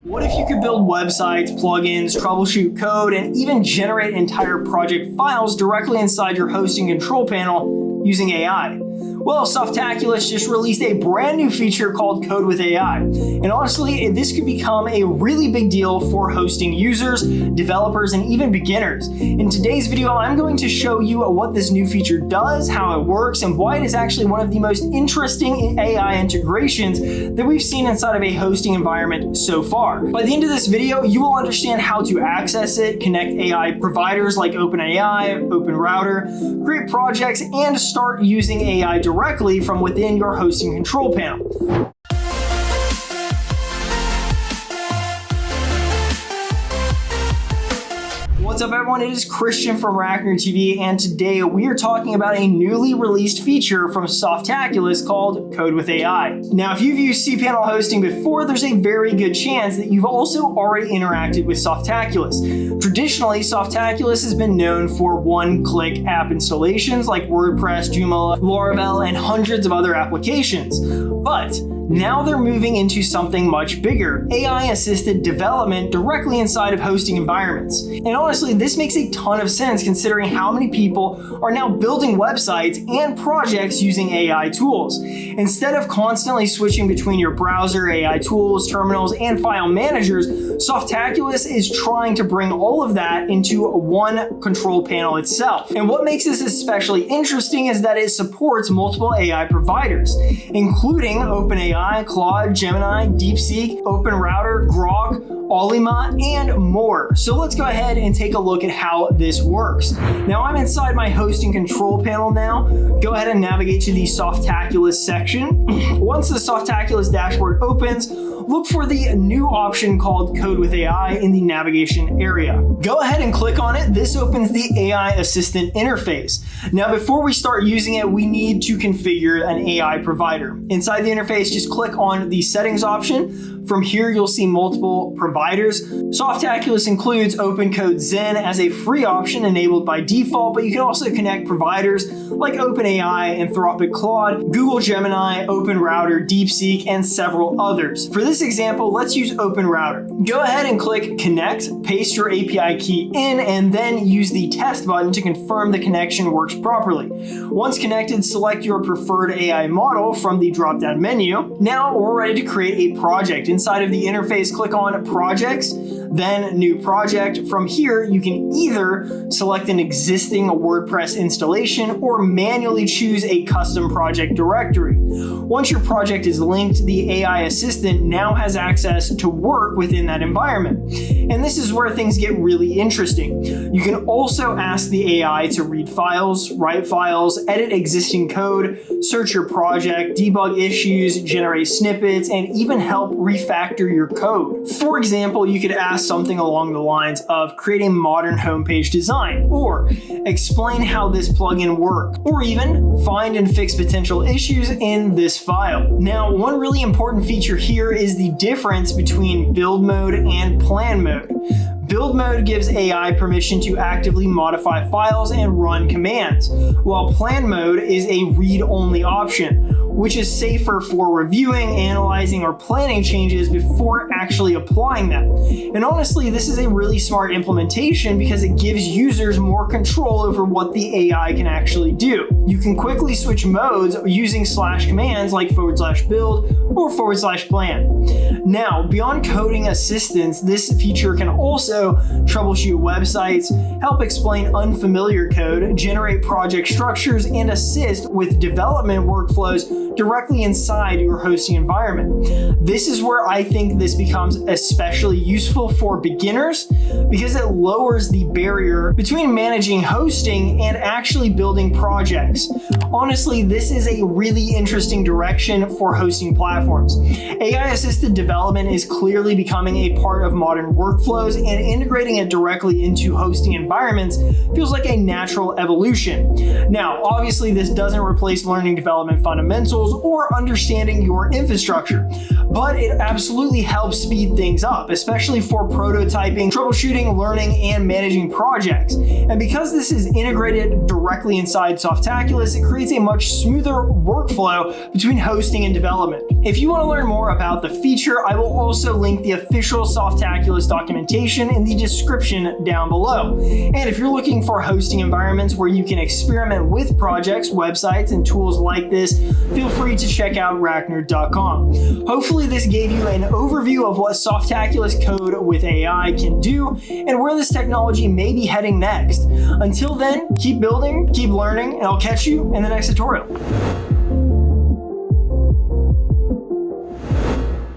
What if you could build websites, plugins, troubleshoot code, and even generate entire project files directly inside your hosting control panel using AI? Well, Softaculous just released a brand new feature called Code with AI. And honestly, this could become a really big deal for hosting users, developers, and even beginners. In today's video, I'm going to show you what this new feature does, how it works, and why it is actually one of the most interesting AI integrations that we've seen inside of a hosting environment so far. By the end of this video, you will understand how to access it, connect AI providers like OpenAI, OpenRouter, create projects, and start using AI directly from within your hosting control panel. What's up, everyone? It is Christian from RackNerd TV, and today we are talking about a newly released feature from Softaculous called Code with AI. Now, if you've used cPanel hosting before, there's a very good chance that you've also already interacted with Softaculous. Traditionally, Softaculous has been known for one-click app installations like WordPress, Joomla, Laravel, and hundreds of other applications. But now they're moving into something much bigger, AI-assisted development directly inside of hosting environments. And honestly, this makes a ton of sense considering how many people are now building websites and projects using AI tools. Instead of constantly switching between your browser, AI tools, terminals, and file managers, Softaculous is trying to bring all of that into one control panel itself. And what makes this especially interesting is that it supports multiple AI providers, including OpenAI, Claude, Gemini, DeepSeek, OpenRouter, Grok, Olima, and more. So let's go ahead and take a look at how this works. Now I'm inside my hosting control panel now. Go ahead and navigate to the Softaculous section. Once the Softaculous dashboard opens, look for the new option called Code with AI in the navigation area. Go ahead and click on it. This opens the AI assistant interface. Now, before we start using it, we need to configure an AI provider. Inside the interface, just click on the settings option. From here, you'll see multiple providers. Softaculous includes OpenCode Zen as a free option enabled by default, but you can also connect providers like OpenAI, Anthropic Claude, Google Gemini, OpenRouter, DeepSeek, and several others. For this example, let's use OpenRouter. Go ahead and click Connect, paste your API key in, and then use the test button to confirm the connection works properly. Once connected, select your preferred AI model from the drop-down menu. Now we're ready to create a project. Inside of the interface, click on Projects, then New Project. From here, you can either select an existing WordPress installation or manually choose a custom project directory. Once your project is linked, the AI assistant now has access to work within that environment. And this is where things get really interesting. You can also ask the AI to read files, write files, edit existing code, search your project, debug issues, generate snippets, and even help refactor your code. For example, you could ask something along the lines of create a modern homepage design, or explain how this plugin works, or even find and fix potential issues in this file. Now, one really important feature here is the difference between build mode and plan mode. Build mode gives AI permission to actively modify files and run commands, while plan mode is a read-only option, which is safer for reviewing, analyzing, or planning changes before actually applying them. And honestly, this is a really smart implementation because it gives users more control over what the AI can actually do. You can quickly switch modes using slash commands like /build or /plan. Now, beyond coding assistance, this feature can also troubleshoot websites, help explain unfamiliar code, generate project structures, and assist with development workflows directly inside your hosting environment. This is where I think this becomes especially useful for beginners because it lowers the barrier between managing hosting and actually building projects. Honestly, this is a really interesting direction for hosting platforms. AI-assisted development is clearly becoming a part of modern workflows, and integrating it directly into hosting environments feels like a natural evolution. Now, obviously, this doesn't replace learning development fundamentals tools or understanding your infrastructure. But it absolutely helps speed things up, especially for prototyping, troubleshooting, learning, and managing projects. And because this is integrated directly inside Softaculous, it creates a much smoother workflow between hosting and development. If you want to learn more about the feature, I will also link the official Softaculous documentation in the description down below. And if you're looking for hosting environments where you can experiment with projects, websites, and tools like this, feel free to check out RackNerd.com. Hopefully this gave you an overview of what Softaculous Code with AI can do and where this technology may be heading next. Until then, keep building, keep learning, and I'll catch you in the next tutorial.